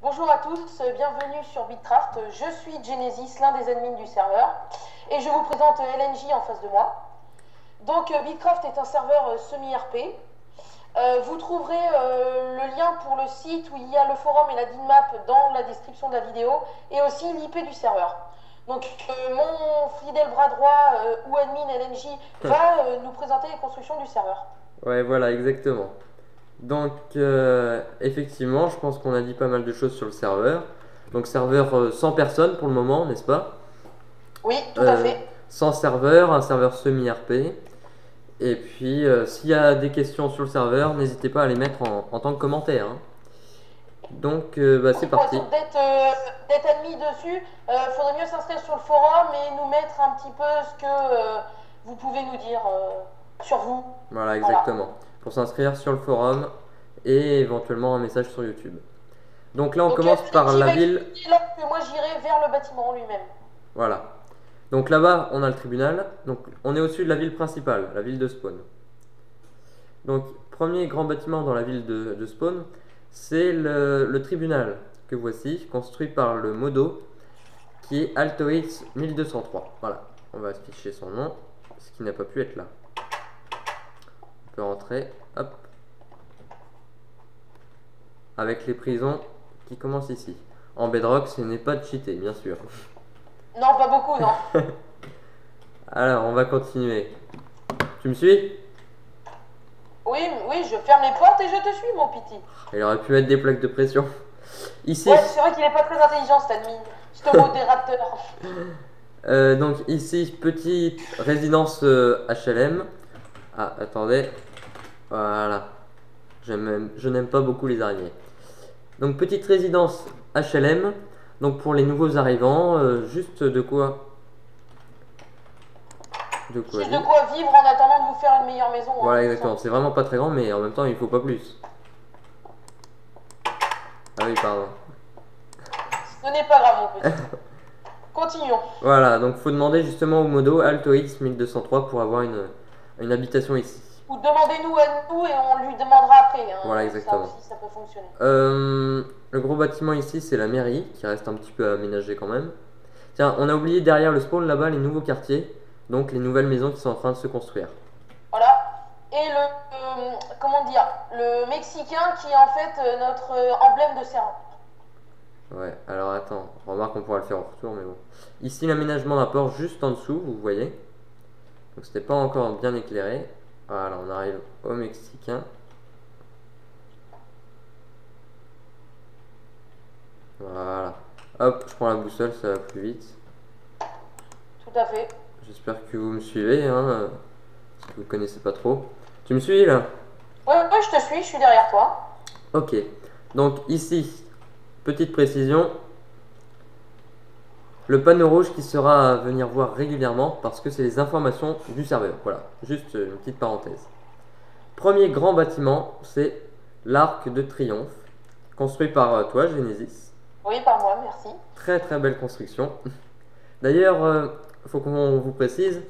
Bonjour à tous, bienvenue sur Bitcraft. Je suis Genesis, l'un des admins du serveur, et je vous présente LNJ en face de moi. Donc Bitcraft est un serveur semi-RP. Vous trouverez le lien pour le site où il y a le forum et la DINMAP dans la description de la vidéo, et aussi l'IP du serveur. Donc mon fidèle bras droit ou admin LNJ va nous présenter les constructions du serveur. Ouais, voilà, exactement. Donc, effectivement, je pense qu'on a dit pas mal de choses sur le serveur. Donc, serveur sans personne pour le moment, n'est-ce pas? Oui, tout à fait. Sans serveur, un serveur semi-RP. Et puis, s'il y a des questions sur le serveur, n'hésitez pas à les mettre en tant que commentaire, hein. Donc, c'est parti. D'être admis dessus, faudrait mieux s'inscrire sur le forum et nous mettre un petit peu ce que vous pouvez nous dire sur vous. Voilà, exactement. Pour s'inscrire sur le forum et éventuellement un message sur YouTube. Donc là, on commence par la ville. Là que moi j'irai vers le bâtiment lui-même. Voilà. Donc là-bas, on a le tribunal. Donc on est au-dessus de la ville principale, la ville de spawn. Donc, premier grand bâtiment dans la ville de spawn, c'est le tribunal que voici, construit par le Modo, qui est Altoix 1203. Voilà, on va afficher son nom, ce qui n'a pas pu être là. On peut rentrer, hop, avec les prisons qui commencent ici. En bedrock, ce n'est pas de cheater, bien sûr. Non, pas beaucoup, non. Alors, on va continuer. Tu me suis? Oui, je ferme les portes et je te suis, mon petit. Il aurait pu mettre des plaques de pression. Ici. Ouais, c'est vrai qu'il est pas très intelligent, cet admin. C'est un modérateur. Donc ici, petite résidence HLM. Ah, attendez. Voilà. Je n'aime pas beaucoup les araignées. Donc petite résidence HLM. Donc pour les nouveaux arrivants, juste de quoi Juste de quoi vivre en attendant de vous faire une meilleure maison. Voilà, exactement. C'est vraiment pas très grand, mais en même temps, il faut pas plus. Ah oui, pardon. Ce n'est pas grave, mon petit. Continuons. Voilà, donc faut demander justement au Modo Altoix 1203 pour avoir une habitation ici. Ou demandez-nous à nous et on lui demandera après. Hein. Voilà, exactement. Ça aussi, ça peut fonctionner. Le gros bâtiment ici, c'est la mairie, qui reste un petit peu aménagée quand même. Tiens, on a oublié derrière le spawn là-bas les nouveaux quartiers, donc les nouvelles maisons qui sont en train de se construire. Voilà. Et le Mexicain qui est en fait notre emblème de serveur. Ouais, alors attends, remarque on pourra le faire en retour, mais bon. Ici l'aménagement d'un port juste en dessous, vous voyez. Donc c'était pas encore bien éclairé. Voilà, on arrive au Mexicain. Voilà. Hop, je prends la boussole, ça va plus vite. Tout à fait. J'espère que vous me suivez, hein, parce que vous connaissez pas trop. Tu me suis là? Ouais, je te suis, je suis derrière toi. Ok, donc ici, petite précision, le panneau rouge qui sera à venir voir régulièrement parce que c'est les informations du serveur. Voilà, juste une petite parenthèse. Premier grand bâtiment, c'est l'Arc de Triomphe, construit par toi, Genesis. Oui, par moi, merci. Très très belle construction. D'ailleurs, il faut qu'on vous précise,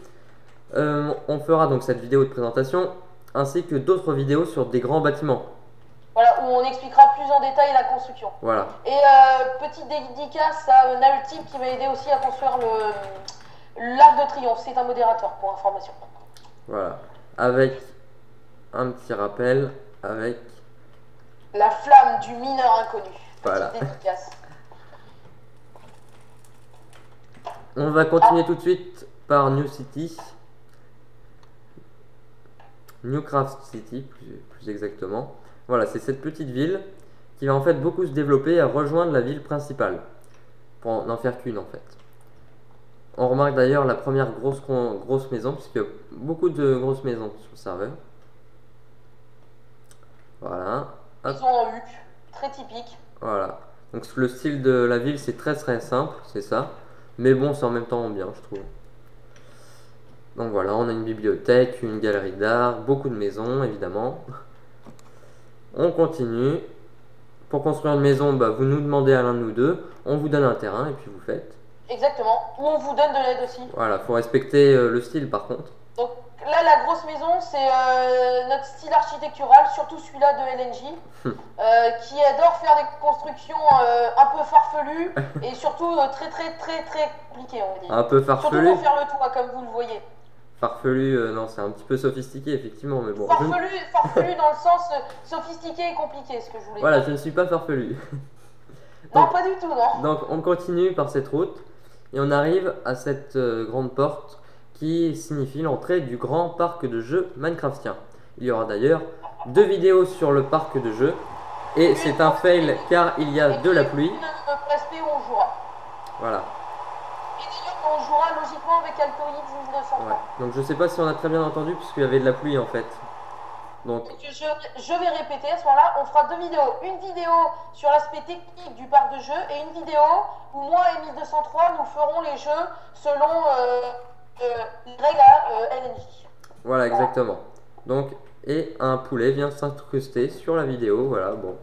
on fera donc cette vidéo de présentation ainsi que d'autres vidéos sur des grands bâtiments. Voilà, où on expliquera plus en détail la construction. Voilà. Et petite dédicace à Naltip qui m'a aidé aussi à construire l'Arc de Triomphe. C'est un modérateur pour information. Voilà. Avec un petit rappel, avec la flamme du mineur inconnu. Voilà. Petite dédicace. On va continuer tout de suite par New City. Newcraft City, plus exactement. Voilà, c'est cette petite ville qui va en fait beaucoup se développer et rejoindre la ville principale. Pour n'en faire qu'une en fait. On remarque d'ailleurs la première grosse maison, puisqu'il y a beaucoup de grosses maisons sur le serveur. Voilà. Hop. Ils sont en U, très typique. Voilà. Donc le style de la ville c'est très simple, c'est ça. Mais bon, c'est en même temps bien, je trouve. Donc voilà, on a une bibliothèque, une galerie d'art, beaucoup de maisons, évidemment. On continue. Pour construire une maison, vous nous demandez à l'un de nous deux, on vous donne un terrain et puis vous faites. Exactement, ou on vous donne de l'aide aussi. Voilà, faut respecter le style par contre. Donc là, la grosse maison, c'est notre style architectural, surtout celui-là de LNJ, qui adore faire des constructions un peu farfelues et surtout très compliquées, on va dire. Un peu Surtout farfelu. pour faire le toit, comme vous le voyez. Farfelu, non, c'est un petit peu sophistiqué, effectivement, mais bon. Farfelu dans le sens sophistiqué et compliqué, ce que je voulais Voilà, dire. je ne suis pas farfelu. Non, Donc, pas du tout, non. donc, on continue par cette route et on arrive à cette grande porte qui signifie l'entrée du grand parc de jeux Minecraftien. Il y aura d'ailleurs 2 vidéos sur le parc de jeux et c'est un fail car il y a de la pluie. Une PSP où on jouera. Voilà. Et d'ailleurs, on jouera logiquement avec Altoïd 1903. Ouais. Donc je sais pas si on a très bien entendu puisqu'il y avait de la pluie en fait. Donc Je vais répéter à ce moment-là, on fera 2 vidéos. Une vidéo sur l'aspect technique du parc de jeux et une vidéo où moi et 1203 nous ferons les jeux selon les règles à LNJ. voilà exactement. Donc et un poulet vient s'incruster sur la vidéo, voilà bon.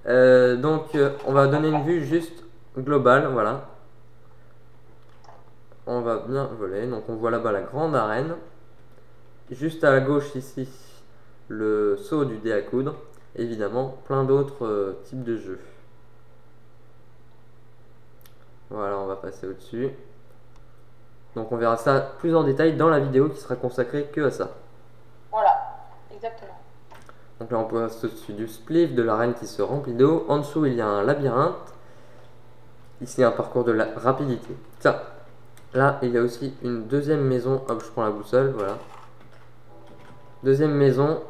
On va donner une vue juste globale, voilà. On va bien voler, donc on voit là-bas la grande arène. Juste à la gauche ici, le saut du dé à coudre. Évidemment, plein d'autres types de jeux. Voilà, on va passer au-dessus. Donc on verra ça plus en détail dans la vidéo qui sera consacrée que à ça. Voilà, exactement. Donc là on passe au-dessus du spliff, de l'arène qui se remplit d'eau. En dessous il y a un labyrinthe. Ici un parcours de la rapidité. Tiens, là il y a aussi une deuxième maison. Hop, je prends la boussole, voilà. Deuxième maison,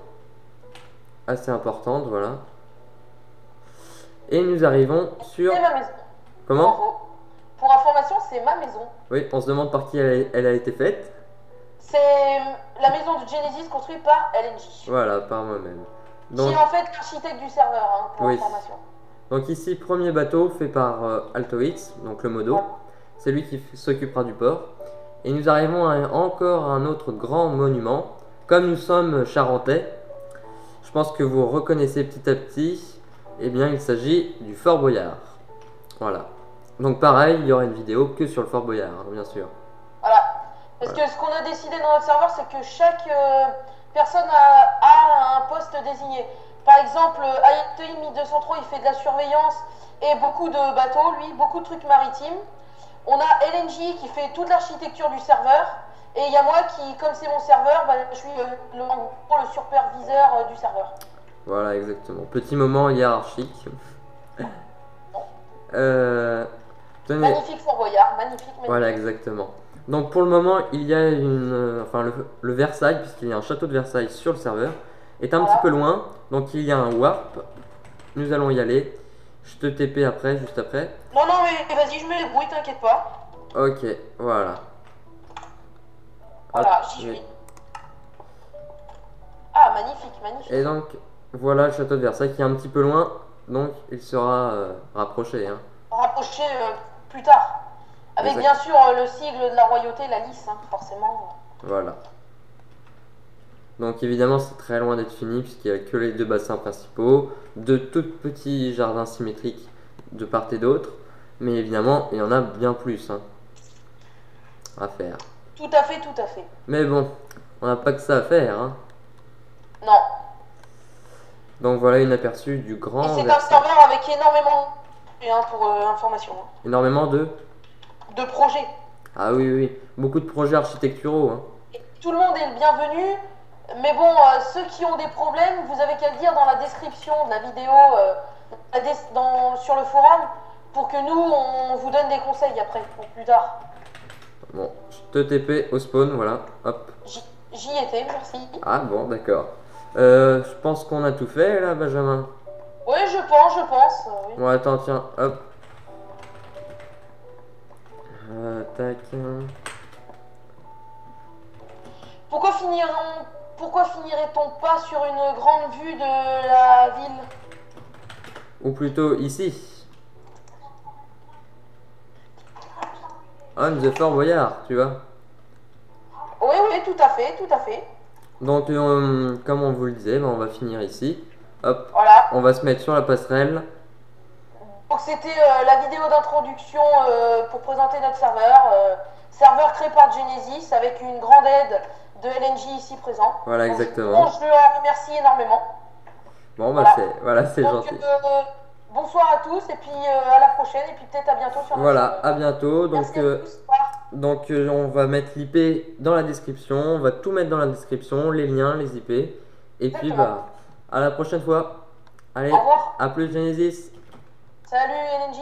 assez importante, voilà. Et nous arrivons sur... C'est ma maison. Comment? Bravo. Pour information, c'est ma maison. Oui, on se demande par qui elle a été faite. C'est la maison de Genesis construite par LNJ. Voilà, par moi-même. Qui Donc, est en fait l'architecte du serveur, hein, pour oui. information. Donc ici, premier bateau fait par Altoix, donc le modo. C'est lui qui s'occupera du port. Et nous arrivons à encore un autre grand monument. Comme nous sommes charentais, je pense que vous reconnaissez petit à petit. Eh bien, il s'agit du Fort Boyard. Voilà. Donc pareil, il y aura une vidéo que sur le Fort Boyard, hein, bien sûr. Voilà. Parce que ce qu'on a décidé dans notre serveur, c'est que chaque personne a un poste désigné. Par exemple, Ayatollah 1203, il fait de la surveillance et beaucoup de bateaux, lui, beaucoup de trucs maritimes. On a LNJ qui fait toute l'architecture du serveur. Et il y a moi qui, comme c'est mon serveur, bah, je suis le superviseur du serveur. Voilà, exactement. Petit moment hiérarchique. Tenez. Magnifique Fort Boyard, magnifique. Voilà, exactement. Donc pour le moment, il y a le Versailles, puisqu'il y a un château de Versailles sur le serveur, est un petit peu loin. Donc il y a un warp. Nous allons y aller. Je te TP après, juste après. Non, mais vas-y, je me débrouille, t'inquiète pas. Ok, voilà. Voilà, Hop, j'y suis. Ah, magnifique. Et donc, voilà le château de Versailles qui est un petit peu loin. Donc il sera rapproché. Hein. Rapproché plus tard. Avec Exact. bien sûr le sigle de la royauté, la lys, hein, forcément. Voilà. Donc évidemment c'est très loin d'être fini puisqu'il n'y a que les 2 bassins principaux, 2 tout petits jardins symétriques de part et d'autre, mais évidemment il y en a bien plus hein, à faire. Tout à fait. Mais bon, on n'a pas que ça à faire. Hein. Non. Donc voilà une aperçu du grand Et c'est un Versailles. serveur avec énormément pour information. Énormément de... De projets. Ah oui, beaucoup de projets architecturaux. Hein. Et tout le monde est le bienvenu. Mais bon, ceux qui ont des problèmes, vous avez qu'à le dire dans la description de la vidéo sur le forum pour que nous, on vous donne des conseils après, pour plus tard. Bon, je te TP au spawn, voilà, hop. J'y étais, merci. Ah bon, d'accord. Je pense qu'on a tout fait là, Benjamin. Oui, je pense. Oui. Bon, attends, tiens, hop. Tac. Pourquoi finirait-on pas sur une grande vue de la ville? Ou plutôt ici. On the Fort Boyard, tu vois. Oui, tout à fait. Donc, comme on vous le disait, on va finir ici. Hop, Voilà. on va se mettre sur la passerelle. Donc c'était la vidéo d'introduction pour présenter notre serveur. Serveur créé par Genesis avec une grande aide de LNJ ici présent. Voilà, Donc, exactement. je le remercie énormément. Bon, bah c'est Donc, gentil. bonsoir à tous et puis à la prochaine et puis peut-être à bientôt sur notre Voilà, serveur. à bientôt. Merci à tous. Au revoir. Donc on va mettre l'IP dans la description, on va tout mettre dans la description, les liens, les IP. Et puis Exactement. bah à la prochaine fois. Allez, Au revoir. à plus Genesis. Salut LNJ.